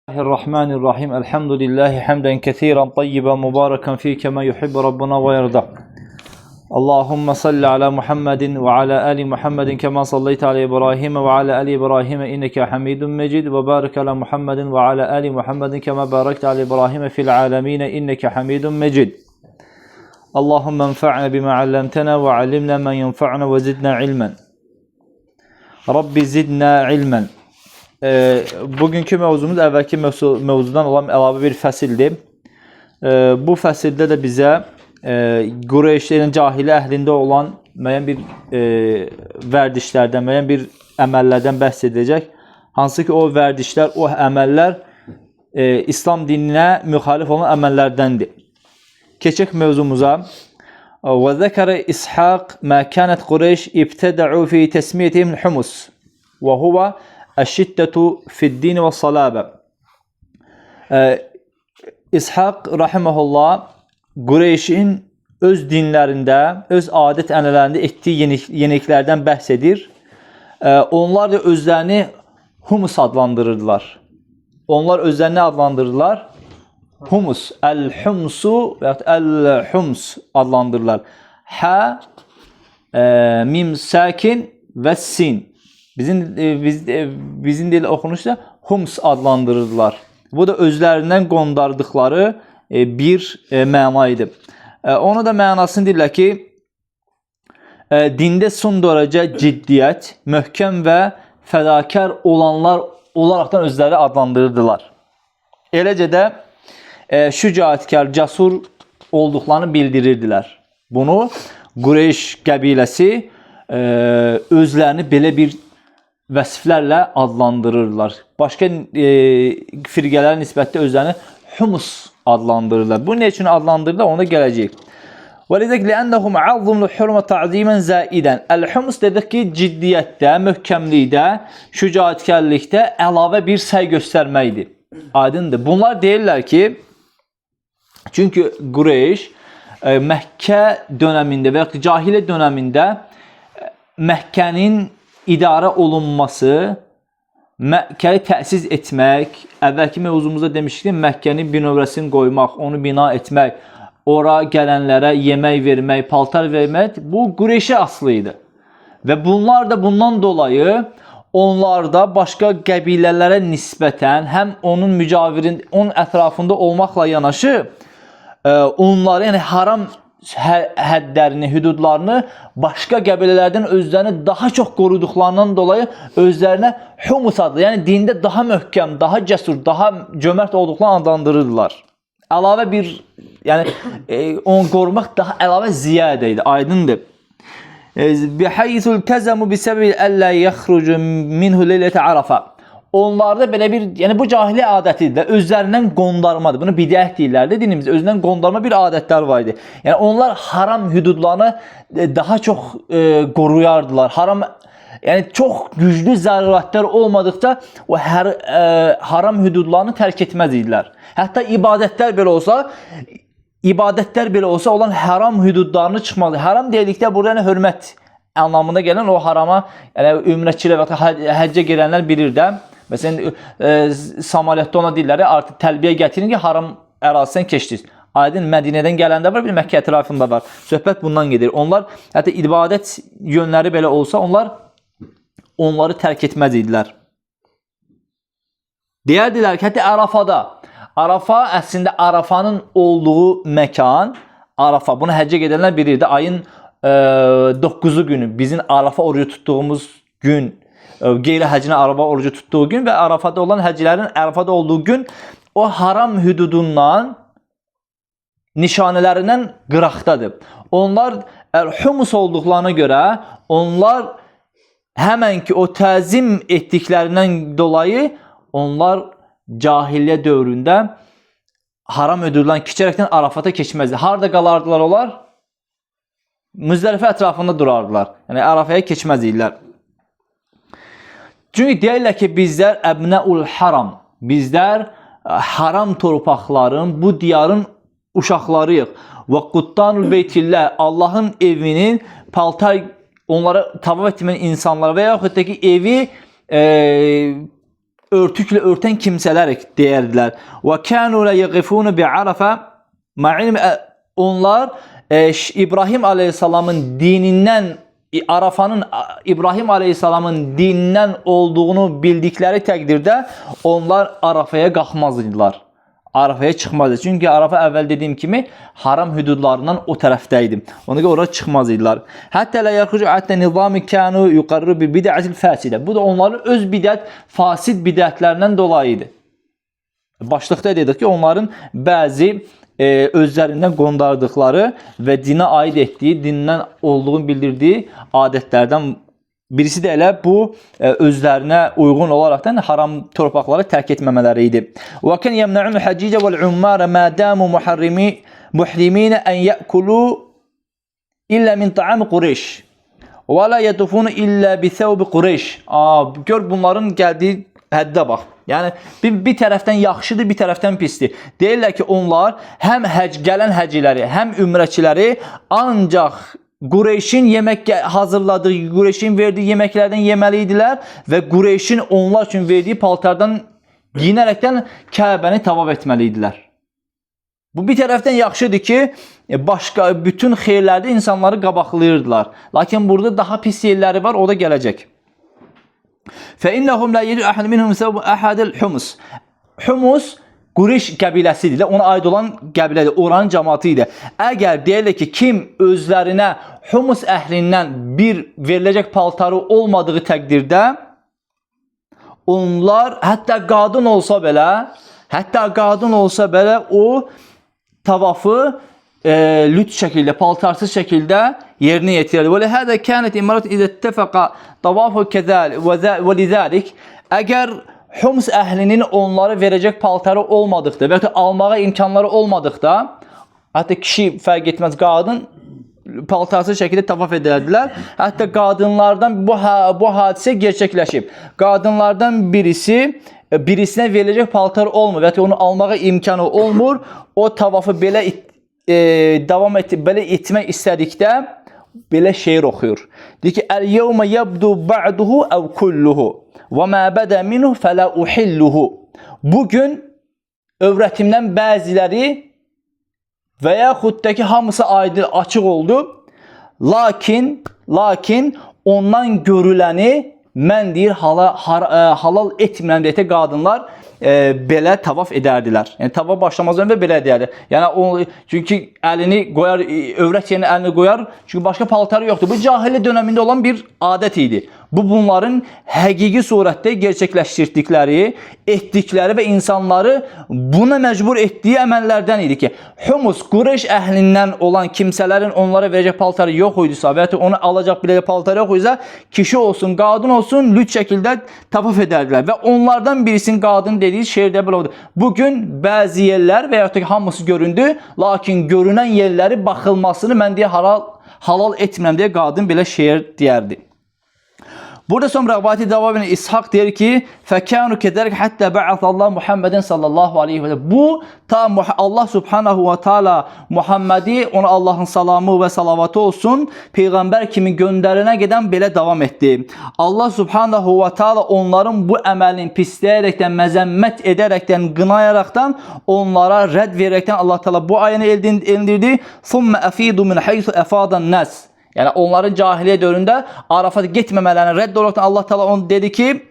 Bismillahirrahmanirrahim. Elhamdülillahi hamden kethiren tayyiben mübareken fî kema yuhibbu Rabbuna ve yerda. Allahümme salli ala Muhammedin ve ala ali Muhammedin kema salleyte ala İbrahim ve ala ali İbrahim inneke hamidun mecid ve barik ala Muhammedin ve ala ali Muhammedin kema barakte ala İbrahim fil alemine inneke hamidun mecid. Allahümme enfa'na bima allamtena ve allimna men yenfa'na ve zidna ilmen. Rabbi zidna ilmen. Bugünkü mövzumuz əvvəlki mövzudan olan əlavə bir fəsildir. Bu fəsildə də bizə Qureyşlərin cahili əhlində olan müəyyən bir vərdişlərdən, müəyyən bir əməllərdən bəhs edəcək. Hansı ki, o vərdişlər, o əməllər İslam dininə müxalif olan əməllərdəndir. Keçək mövzumuza. Və zəkərə İshaq mə kənət Qureyş ibtədə'u fi təsmiyyətihim humus və huvə əşşiddətu fiddini və salabe. İshaq rahiməhullah Qureyşin öz dinlərində, öz adət ənənələrində etdiyi yeniliklərdən bəhs edir. Onlar da özlərini humus adlandırırdılar. Onlar özlərini adlandırırlar. Humus, əl-humsu və ya əl-hums adlandırırlar. Hə, mim sakin və sin. Bizim dil oxunuşda hums adlandırırdılar. Bu da özlərindən qondardıqları bir məna idi. Onu da mənasını deyirlər ki, dində son dərəcə ciddiyyət, möhkəm və fədakar olanlar olaraqdan özləri adlandırırdılar. Eləcə də şücaətkar, cəsur olduqlarını bildirirdilər. Bunu Qureyş qəbiləsi özlərini belə bir vəsiflərlə adlandırırlar. Başqa firqələrə nisbətdə özlərini humus adlandırırlar. Bu nə üçün adlandırırlar? Ona gələcək. وَلِذَكْ لِأَنَّهُمْ عَظُّمْ لِحُرْمَ تَعْزِيمًا زَائِدًا. Əl-humus dedik ki, ciddiyyətdə, möhkəmlikdə, şücaətkarlıqda əlavə bir səy göstərməkdir. Aydındır. Bunlar deyirlər ki, çünki Qureyş Məkkə dönəmində və ya cahiliyə dönəmində Məkkənin idarə olunması, Məkkəni təsis etmək, əvvəlki mövzumuzda demişdik, Məkkənin binövrəsini qoymaq, onu bina etmək, ora gələnlərə yemək vermək, paltar vermək, bu Qureyşə asılı idi. Və bunlar da bundan dolayı onlarda başqa qəbilələrə nisbətən həm onun mücavirin, onun ətrafında olmaqla yanaşı, onları, yəni haram həddlərini, hüdudlarını başqa qəbilələrdən özlərini daha çox qoruduqlarından dolayı özlərinə humus adlı, yəni dində daha möhkəm, daha cəsur, daha cömert olduqlarını adlandırırdılar. Əlavə bir, yəni onu qorumaq daha əlavə ziyadə idi, aydındır. Bihaythul təzəmu bisəbəbi əllə yəxrucu minhu leylətə Arafa. Onlarda belə bir, yəni bu cahili adətidir, özlərindən qondarmadır. Bunu bidət deyirlər də dinimizdə, özündən qondarma bir adətlər var idi. Yəni onlar haram hüdudlarını daha çox qoruyardılar. Yəni çox güclü zərurətlər olmadıqda o haram hüdudlarını tərk etməz idilər. Hətta ibadətlər belə olsa olan haram hüdudlarını çıxmalı. Haram dedikdə burada yəni hörmət anlamında gələn o harama, yəni ümrəçilər və həccə gələnlər bilir də. Məsələn, Samaliyatda ona deyirlər, artıq təlbiyə gətirin ki, haram ərazisindən keçdiniz. Aydın, Mədinədən gələndə var, bir Məkkə ətrafında var. Söhbət bundan gedir. Onlar, hətta ibadət yönləri belə olsa, onlar onları tərk etməz idilər. Deyərdilər ki, hətta Ərafada. Arafa, əslində Arafanın olduğu məkan, Arafa, bunu həccə gedənlər bilirdi. Ayın 9-u günü, bizim Arafa orucu tutduğumuz gün, qeyri-həcinə Arafa orucu tutduğu gün və Arafada olan həccilərin Arafada olduğu gün o haram hüdudundan, nişanələrindən qıraqdadır. Onlar humus olduqlarına görə onlar həmən ki o təzim etdiklərindən dolayı onlar cahiliyyə dövründə haram hüdudlarını keçərəkdən Arafata keçməzdi. Harada qalardılar onlar? Müzdəlifə ətrafında durardılar. Yəni Arafaya keçməz idilər. Çünki deyirlər ki, bizlər əbnəul haram, bizlər haram torpaqların, bu diyarın uşaqlarıyıq. Və quttanul beytillah, Allahın evinin paltar, onlara tavaf etməyən insanlar və yaxud da ki, evi örtüklə örtən kimsələr deyərdilər. Və kanu la yaqifuna bi Arafa ma'ilm onlar İbrahim Aleyhisselamın dinindən Arafanın İbrahim Aleyhisselamın dinindən olduğunu bildikləri təqdirdə onlar Arafaya qalxmazdılar. Arafaya çıxmazdı. Çünki Arafa əvvəl dediyim kimi haram hüdudlarından o tərəfdə idi. Ona görə oraya çıxmazdılar. Hətta la yaxrucu hatta nizami kanu yuqarru bi bid'atil faside. Bu da onların öz bidət, fasid bidətlərindən dolayı idi. Başlıqda dedik ki, onların bəzi özlərindən qondardıqları və dinə aid etdiyi, dindən olduğunu bildirdiyi adətlərdən birisi də elə bu özlərinə uyğun olaraqdan haram torpaqları tərk etməmələri idi. Və kan yemna'un haccice vel ummara ma damu muhrimin an ya'kulu illa min ta'am Qurayş. Və la yatufun illa bi thawb Qurayş. Gör bunların gəldiyi həddə bax. Yəni bir tərəfdən yaxşıdır, bir tərəfdən pisdir. Deyirlər ki, onlar həm gələn həcciləri, həm ümrəçiləri ancaq Qureyşin yemək hazırladığı, Qureyşin verdiyi yeməklərdən yeməli idilər və Qureyşin onlar üçün verdiyi paltardan giyinərəkdən Kəbəni tavaf etməli idilər. Bu bir tərəfdən yaxşıdır ki, başqa bütün xeyirlərdə insanları qabaqlayırdılar. Lakin burada daha pis yerləri var, o da gələcək. فَإِنَّهُمْ لَا يَجُوا أَحَدٌ مِنْهُمْ سَوْبَ أَحَدَ الْحُمُسِ Humus Qureyş qəbiləsidir. Ona aid olan qəbilədir, oranın cəmaatı idi. Əgər deyirlər ki, kim özlərinə Humus əhlindən bir veriləcək paltarı olmadığı təqdirdə onlar hətta qadın olsa belə o tavafı lüt şəkildə, paltarsız şəkildə yerinə yetirirdi. Və lihədə kənət imarət idə təfəqa tavafı kəzəl və lizəlik əgər Hums əhlinin onları verəcək paltarı olmadıqda və ya almağa imkanları olmadıqda, hətta kişi fərq etməz, qadın paltarsız şəkildə tavaf edərdilər. Hətta qadınlardan bu hadisə gerçəkləşib. Qadınlardan birisinə veriləcək paltarı olmur və ya onu almağa imkanı olmur. O tavafı belə belə etmək istədikdə belə şeir oxuyur. Deyir ki, "Əl-yevmə yabdu ba'duhu əv kulluhu və mə bədə minhu fələ uhilluhu." Bugün övrətimdən bəziləri və yaxud da ki, hamısı açıq oldu. Lakin ondan görüləni mən deyir halal etmirəm deyək qadınlar belə tavaf edərdilər. Yəni tavaf başlamazdan və belə edərdi. Yəni çünki əlini qoyar, övrət yerinə əlini qoyar, çünki başqa paltarı yoxdur. Bu cahiliyyə dövründə olan bir adət idi. Bu bunların həqiqi surətdə gerçəkləşdirdikləri, etdikləri və insanları buna məcbur etdiyi əməllərdən idi ki, Humus Qureyş əhlindən olan kimsələrin onlara verəcək paltarı yox idisə və ya onu alacaq biləcək paltarı yox idisə, kişi olsun, qadın olsun, lüt şəkildə tavaf edərdilər və onlardan birisinin qadın dediyi şeirdə belə oldu. Bugün bəzi yerlər və ya da ki, hamısı göründü, lakin görünən yerləri baxılmasını mən deyə halal etmirəm deyə qadın belə şeir deyərdi. Burada sonra rəvayəti devam edən İshaq deyir ki, "Fəkanu kədəlik hatta ba'athallahu Muhammeden sallallahu aleyhi və səlləm." Bu ta Allah subhanahu və taala Muhammedi, ona Allahın salamı və salavatı olsun, peyğəmbər kimi göndərənə qədər belə davam etdi. Allah subhanahu və taala onların bu əməlini pisləyərəkdən, məzəmmət edərəkdən, qınayaraqdan, onlara rədd verərəkdən Allah taala bu ayəni endirdi. "Summa afidu min haythu afadan nas." Yəni onların cahiliyyə dövründə Arafata getməmələrini rədd olaraqdan Allah Taala onu dedi ki,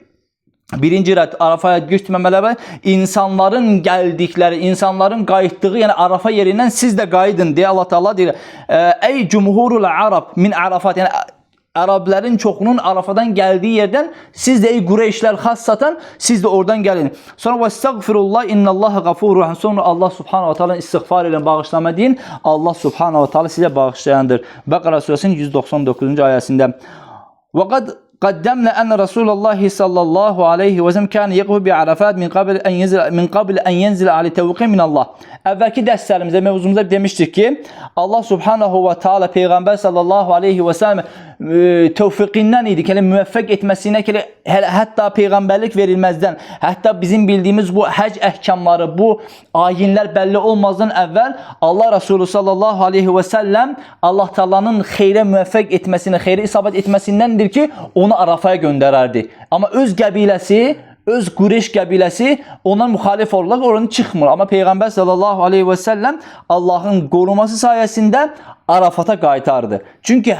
birinci rədd Arafaya getməmələri insanların gəldikləri, insanların qayıtdığı, yəni Arafa yerindən siz də qayıdın deyə Allah Taala deyir. Ey cumhurul Arab min Arafat, yəni Ərəblərin çoxunun Arafadan gəldiyi yerdən siz də ey Qureyşlər xassatan siz də oradan gəlin. Sonra vəstəğfirullah innallaha gafurur rahim. Sonra Allah subhanahu wa taala istiğfar ilə bağışlama deyin. Allah subhanahu wa taala sizə bağışlayandır. Bəqara surəsinin 199-cu ayəsində. Və qad qaddamna anna Rasulullah sallallahu alayhi və səlləm kan yaqfu bi Arafat min qabl an yanzil ali tawqi min Allah. Əvvəlki dərslərimizdə, mövzumuzda demişdik ki, Allah subhanahu və taala peyğəmbər sallallahu alayhi və səlləm tövfiqindən idi ki, müvəffəq etməsinə ki, hətta peyğəmbərlik verilməzdən, hətta bizim bildiyimiz bu həc əhkamları, bu ayinlər bəlli olmazdan əvvəl Allah Resulü sallallahu aleyhi və səlləm Allah Taala'nın xeyrə müvəffəq etməsinə, xeyrə isabət etməsindəndir ki, onu Arafaya göndərərdi. Amma öz qəbiləsi, öz Qureyş qəbiləsi ondan müxalif olurlar, oranı çıxmır. Amma Peyğəmbər sallallahu aleyhi və səlləm Allahın qoruması sayəsində Arafata qaytardı. Çünki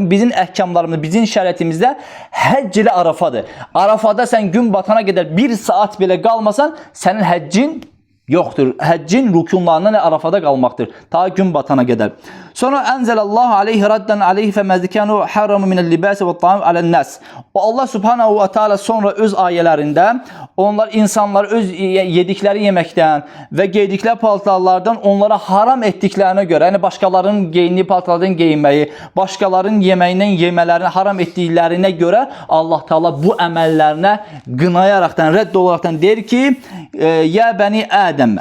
bizim əhkamlarımız, bizim şəriətimizdə həcc ilə Arafadır. Arafada sən gün batana qədər 1 saat belə qalmasan, sənin həccin yoxdur. Həccin rükunlarından Arafada qalmaqdır. Ta gün batana qədər. Sonra ənzəlallahu aleyhi raddən aleyhi fəməzikənu hərramu minəl-libasi və ta'am alən-nəs. O Allah subhanahu və teala sonra öz ayələrində onlar insanlar öz yedikləri yeməkdən və geydikləri paltarlardan onlara haram etdiklərinə görə, yəni başqalarının geyindiyi paltarlardan geyinməyi, başqalarının yeməyindən yemələrini haram etdiklərinə görə Allah Taala bu əməllərinə qınayaraqdan, rədd olaraqdan deyir ki, ya bəni Ədəm,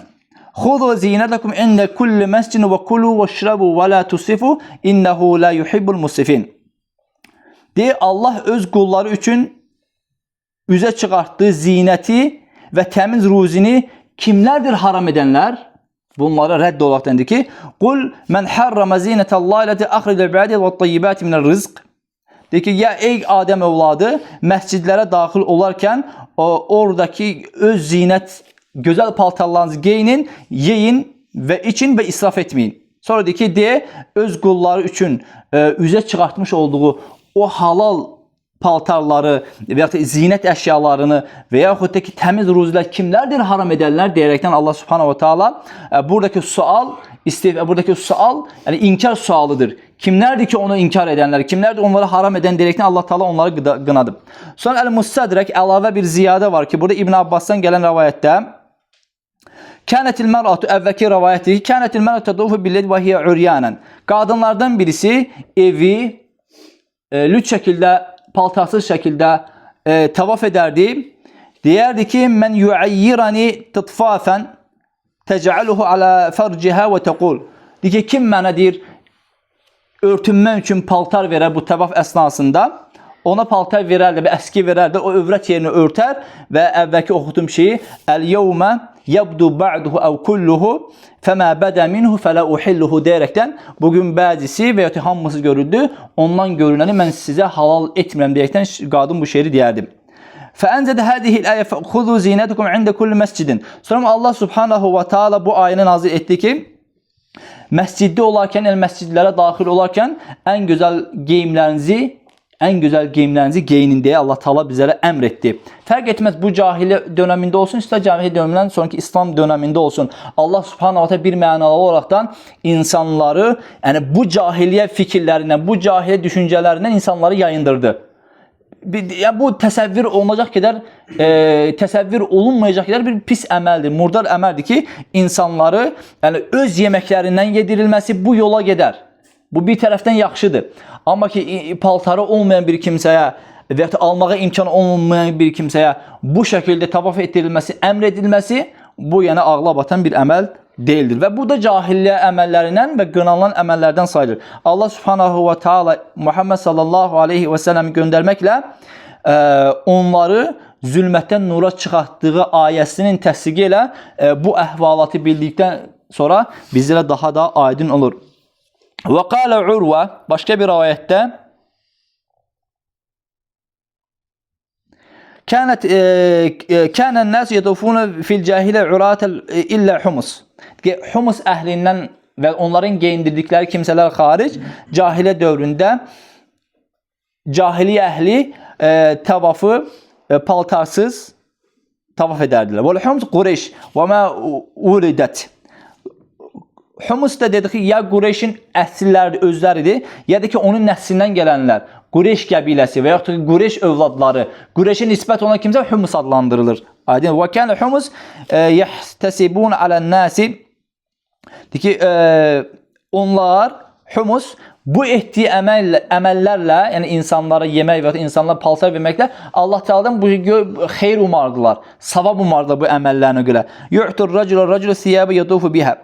xudu zinətəkum ində kulli məscidin və kulu və şrabu və la tusifu innehu la yuhibbul musifin. Deyir, Allah öz qulları üçün üzə çıxartdığı zinəti və təmiz ruzini kimlərdir haram edənlər? Bunlara rədd olaraqdan deyir ki, qul mən harrama zinətəllahi ləti axridə bədi və tayyibati minər rizq. Deyir ki, ya ey Adəm övladı, məscidlərə daxil olarkən oradakı öz zinət, gözəl paltarlarınızı geyinin, yeyin və için və israf etməyin. Sonra deyir ki, öz qulları üçün üzə çıxartmış olduğu o halal paltarları və ya zinət əşyalarını və yaxud da ki, təmiz ruzilər kimlərdir haram edənlər deyərekdən Allah subhanahu wa ta'ala buradakı sual, yəni inkar sualıdır. Kimlərdir ki, onu inkar edənlər, kimlərdir onları haram edən deyərekdən Allah Taala onları qınadı. Sonra Əl-Mustadrak əlavə bir ziyadə var ki, burada İbn Abbasdan gələn rivayətdə Kânetil mər'atu əvvəki rivayəti Kânetil mər'atu tədufu billeyl və hiyə uryanan. Qadınlardan birisi evi lüt şəkildə, paltarsız şəkildə tavaf edərdi. Deyərdi ki, mən yu'ayyirani tıtfafən təcəaluhu alə fərcihə və təqul. Deyir ki, kim mənə deyir, örtünmə üçün paltar verər bu tavaf əsnasında, ona paltar verərdi və əski verərdi, o övrət yerini örtər və əvvəlki oxutum şeyi əl-yevmə yabdu ba'duhu əv kulluhu fəmə bədə minhu fələ uhilluhu deyərəkdən bugün bəzisi və ya hamısı görüldü, ondan görünəni mən sizə halal etmirəm deyərəkdən qadın bu şeiri deyərdi. Fəəncədə hədihil əyə xudu zinətukum ində kulli məscidin. Sonra Allah subhanahu wa ta'ala bu ayəni nazil etdi ki, məsciddə olarkən, yəni məscidlərə daxil olarkən ən gözəl geyimlərinizi geyinin deyə Allah Taala bizlərə əmr etdi. Fərq etməz bu cahiliyə dövründə olsun, istər cahiliyə dövründən sonraki İslam dövründə olsun. Allah subhanahu wa ta'ala bir mənalı olaraqdan insanları, yəni bu cahiliyə fikirlərindən, bu cahiliyə düşüncələrindən insanları yayındırdı. Yəni bu təsəvvür olunmayacaq qədər bir pis əməldir, murdar əməldir ki, insanları yəni öz yeməklərindən yedirilməsi bu yola gedər. Bu bir tərəfdən yaxşıdır. Amma ki, paltarı olmayan bir kimsəyə və ya almağa imkan olmayan bir kimsəyə bu şəkildə tavaf etdirilməsi, əmr edilməsi, bu yəni ağla batan bir əməl deyildir. Və bu da cahiliyyə əməllərindən və qınanan əməllərdən sayılır. Allah subhanahu wa ta'ala Muhammed sallallahu aleyhi və səlləm göndərməklə onları zülmətdən nura çıxartdığı ayəsinin təsdiqi ilə bu əhvalatı bildikdən sonra bizlərə daha da aydın olur. Və qalə Urva, başqa bir rivayətdə Kânən nəs yedufuna fil cahiliyyə uratan illə humus. Humus əhlindən və onların geyindirdikləri kimsələr xaric cahiliyyə dövründə cahiliyyə əhli tavafı paltarsız tavaf edərdilər. Və humus Qureyş və mə uridət. Humus da dedik ki, ya Qureyşin əsilləri özləridir, ya da ki, onun nəslindən gələnlər, Qureyş qəbiləsi və yaxud da Qureyş övladları, Qureyşin nisbət olan kimsə humus adlandırılır. Aydın. Və kənə humus yəhtəsibun alən-nəsi. Deyir ki, onlar humus bu etdiyi əməllərlə, yəni insanlara yemək və insanlara paltar verməklə Allah Teala'dan bu xeyr umardılar, savab umardılar bu əməllərinə görə. Yu'tur raculu siyabı yadufu biha.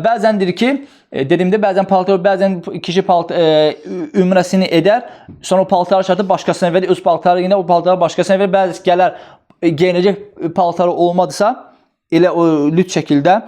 Bəzəndir ki, dediyimdə bəzən paltar, bəzən kişi ümrəsini edər, sonra paltarı şartı başqasına verir, öz paltarı yine o paltarı başqasına verir, bəzisi gələr geyinəcək paltarı olmadısa, elə o lüt şəkildə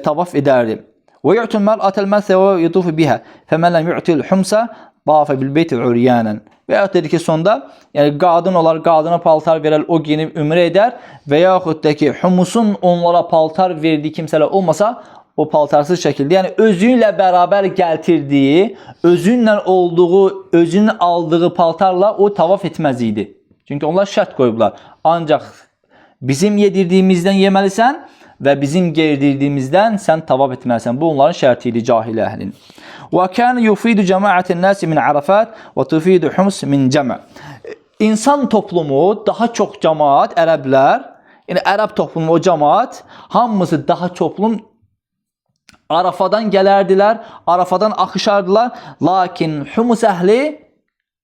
tavaf edərdi. Və yu'tul mar'atal masa və yutufu biha. Fəmən ləm yu'til humsa Bafa bil beyti uryanan. Və yaxud dedi ki, sonda yəni qadın olar, qadına paltar verər, o geyinib ümrə edər və yaxud da ki, humusun onlara paltar verdiyi kimsələr olmasa, o paltarsız şəkildə, yəni özü ilə bərabər gəltirdiyi, özünlə olduğu, özünün aldığı paltarla o tavaf etməz idi. Çünki onlar şərt qoyublar. Ancaq bizim yedirdiyimizdən yeməlisən və bizim geydirdiyimizdən sən tavaf etməlisən. Bu onların şərti idi cahil əhlin. وَكَانَ يُفِيدُ جَمَاعَةِ النَّاسِ مِنْ عَرَفَاتِ وَتُفِيدُ حُمْسِ مِنْ جَمَعِ. İnsan toplumu, daha çox cəmaat, ərəblər, yəni ərəb toplumu, o cəmaat, hamısı daha çoxluğun Arafadan gələrdilər, Arafadan axışardılar, lakin Humus əhli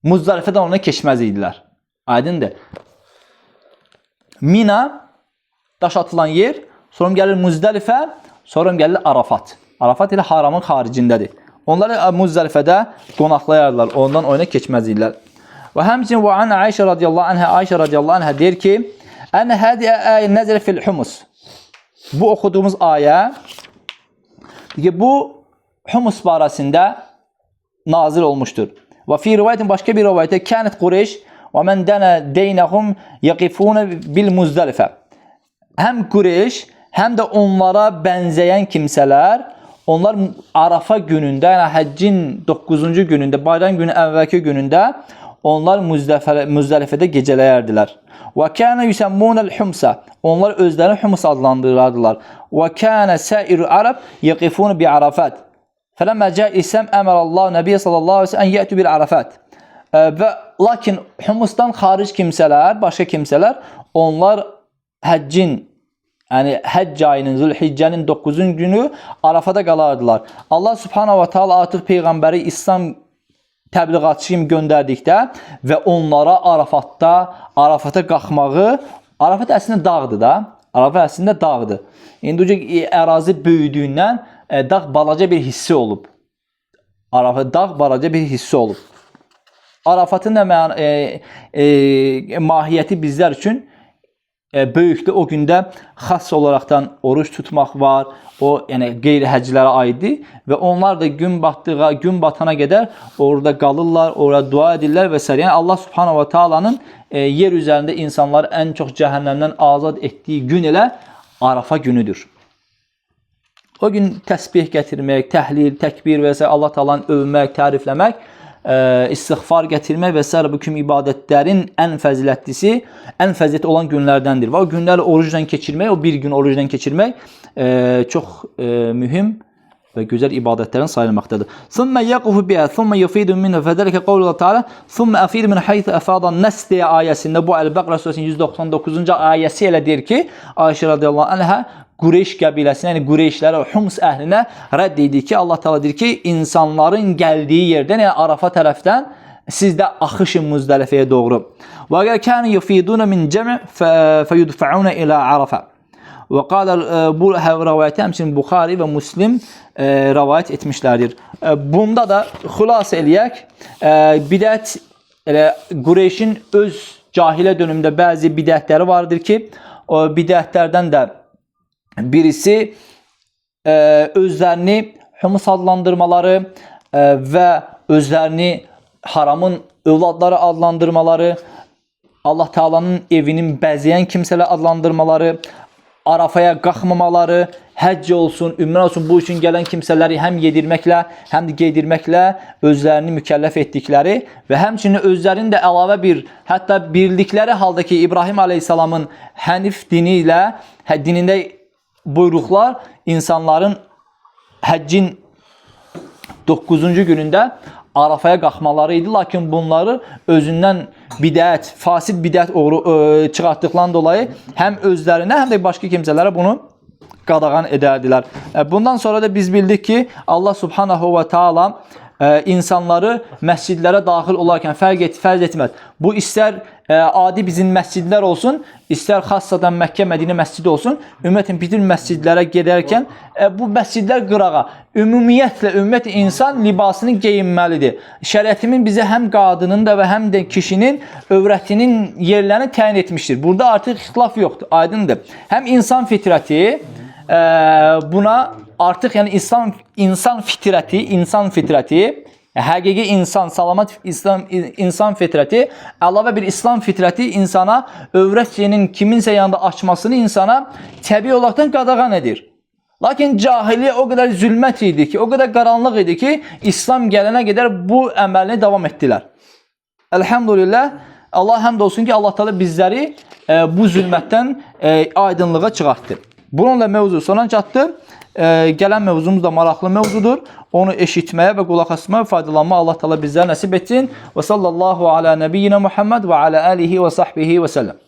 Muzdəlifədən ona keçməz idilər. Aydındır. Mina, daş atılan yer, sonra gəlir Muzdəlifə, sonra gəlir Arafat. Arafat ilə haramın xaricindədir. Onlar Muzdəlifədə qonaqlayarlar, ondan oyuna keçməz idilər. Və həmçinin və an Ayşə radiyallahu anhə, Ayşə radiyallahu anhə deyir ki, ənə hədiyə əyə nəzər fil humus. Bu oxuduğumuz ayə, bu humus barəsində nazil olmuşdur. Və fi rivayətin başqa bir rivayətdə kənət Qureyş və mən dənə deynəhum yəqifunə bil Muzdəlifə. Həm Qureyş, həm də onlara bənzəyən kimsələr, onlar Arafa günündə, yəni həccin 9-cu günündə, bayram günü əvvəlki günündə onlar Muzdəlifədə gecələyərdilər. Və kənə yüsəmmunəl humsa. Onlar özlərini humus adlandırırdılar. Və kənə səir ərəb yəqifunə bi Arafat. Fələmmə cə İsəm əmərallahu Nəbiyyə sallallahu aleyhi və səlləm yətü bil Arafat. Və lakin humusdan xaric kimsələr, başqa kimsələr, onlar həccin, yəni həcc ayının, Zülhiccənin 9-cu günü Arafada qalardılar. Allah subhanahu wa ta'ala artıq Peyğəmbəri İslam təbliğatçı kimi göndərdikdə və onlara Arafata qalxmağı, Arafat əslində dağdır da, Arafat əslində dağdır. İndi ərazi böyüdüyündən dağ balaca bir hissi olub. Arafat dağ balaca bir hissi olub. Arafatın da mahiyyəti bizlər üçün böyükdür. O gündə xas olaraqdan oruç tutmaq var. O, yəni qeyri-həccilərə aiddir və onlar da gün batana qədər orada qalırlar, orada dua edirlər və s. Yəni Allah Subhanahu va Taala'nın yer üzərində insanları ən çox cəhənnəmdən azad etdiyi gün elə Arafa günüdür. O gün təsbih gətirmək, təhlil, təkbir və s. Allah Taala'nı övmək, tərifləmək, istiğfar gətirmək və s. bu kimi ibadətlərin ən fəzilətlisi, ən fəzilətli olan günlərdəndir. Və o günləri orucla keçirmək, o bir gün orucla keçirmək çox mühüm və gözəl ibadətlərin sayılmaqdadır. Thumma yaqufu biha thumma yufidu minhu fadalika qawlu Taala thumma afidu min haythu afada an-nas diye ayəsində bu Əl-Bəqərə surəsinin 199-cu ayəsi elə deyir ki, Ayşə radiyallahu anhə Qureyş qəbiləsinə, yəni Qureyşlərə, Humus əhlinə rədd edir ki, Allah Taala deyir ki, insanların gəldiyi yerdən, yəni Arafa tərəfdən siz də axışın Muzdəlifəyə doğru. Və əgər kanu yufiduna min cəm' feyudfa'una ila Arafa. Və qala bu rivayəti həmçinin Buxari və Müslim rivayət etmişlərdir. Bunda da xülasə eləyək, bidət Qureyşin öz cahilə dönümdə bəzi bidətləri vardır ki, o bidətlərdən də birisi özlərini humus adlandırmaları və özlərini haramın övladları adlandırmaları, Allah Taala'nın evinin bəzəyən kimsələr adlandırmaları, Arafaya qalxmamaları, həcc olsun, ümrə olsun, bu üçün gələn kimsələri həm yedirməklə, həm də geydirməklə özlərini mükəlləf etdikləri və həmçinin özlərinin də əlavə bir, hətta bildikləri halda ki, İbrahim Aleyhisselamın Hənif dini ilə, dinində buyruqlar insanların həccin 9-cu günündə Arafaya qalxmaları idi. Lakin bunları özündən bidət, fasid bidət çıxartdıqlarından dolayı həm özlərinə, həm də başqa kimsələrə bunu qadağan edərdilər. Bundan sonra da biz bildik ki, Allah Subhanahu va Taala insanları məscidlərə daxil olarkən fərz etməz. Bu istər adi bizim məscidlər olsun, istər xassadan Məkkə, Mədinə məscidi olsun, ümumiyyətlə bütün məscidlərə gedərkən bu məscidlər qırağa, ümumiyyətlə insan libasını geyinməlidir. Şəriətimin bizə həm qadının da və həm də kişinin övrətinin yerlərini təyin etmişdir. Burada artıq ixtilaf yoxdur, aydındır. Həm insan fitrəti buna artıq, yəni insan fitrəti, Həqiqi insan, salamat insan fitrəti, əlavə bir İslam fitrəti insana övrətçinin kiminsə yanında açmasını insana təbii olaraqdan qadağan edir. Lakin cahiliyyə o qədər zülmət idi ki, o qədər qaranlıq idi ki, İslam gələnə qədər bu əməlini davam etdilər. Elhamdülillah, Allah həmd olsun ki, Allah Teala bizləri bu zülmətdən aydınlığa çıxartdı. Bununla mövzu sona çatdı. Gələn mövzumuz da maraqlı mövzudur. Onu eşitməyə və qulaq asmaya, faydalanma Allah Teala bizlərə nəsib etsin. Və sallallahu ala nəbiyyina Muhammed və ala alihi və sahbihi və səlləm.